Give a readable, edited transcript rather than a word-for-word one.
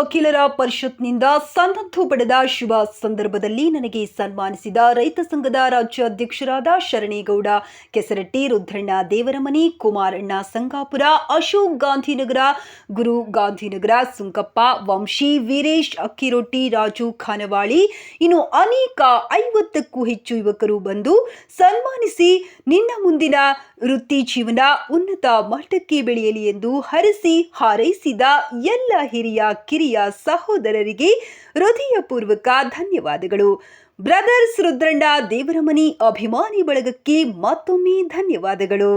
ವಕೀಲರ ಪರಿಷತ್ನಿಂದ ಸನ್ನದ್ದು ಪಡೆದ ಶುಭ ಸಂದರ್ಭದಲ್ಲಿ ನನಗೆ ಸನ್ಮಾನಿಸಿದ ರೈತ ಸಂಘದ ರಾಜ್ಯಾಧ್ಯಕ್ಷರಾದ ಶರಣೇಗೌಡ ಕೆಸರಟ್ಟಿ, ರುದ್ರಣ್ಣ ದೇವರಮನಿ, ಕುಮಾರಣ್ಣ ಸಂಗಾಪುರ, ಅಶೋಕ್ ಗಾಂಧಿನಗರ, ಗುರು ಗಾಂಧಿನಗರ, ಸುಂಕಪ್ಪ, ವಂಶಿ, ವೀರೇಶ್ ಅಕ್ಕಿರೊಟ್ಟಿ, ರಾಜು ಖಾನವಾಳಿ, ಇನ್ನು ಅನೇಕ 50ಕ್ಕೂ ಹೆಚ್ಚು ಯುವಕರು ಬಂದು ಸನ್ಮಾನಿಸಿ ನಿನ್ನ ಮುಂದಿನ ವೃತ್ತಿ ಜೀವನ ಉನ್ನತ ಮಟ್ಟಕ್ಕೆ ಬೆಳೆಯಲಿ ಎಂದು ಹರಸಿ ಹಾರೈಸಿದ ಎಲ್ಲ ಹಿರಿಯ ಕಿರಿಯ ಸಹೋದರರಿಗೆ ಹೃದಯಪೂರ್ವಕ ಧನ್ಯವಾದಗಳು. ಬ್ರದರ್ಸ್ ರುದ್ರಣ್ಣ ದೇವರಮನಿ ಅಭಿಮಾನಿ ಬಳಗಕ್ಕೆ ಮತ್ತೊಮ್ಮೆ ಧನ್ಯವಾದಗಳು.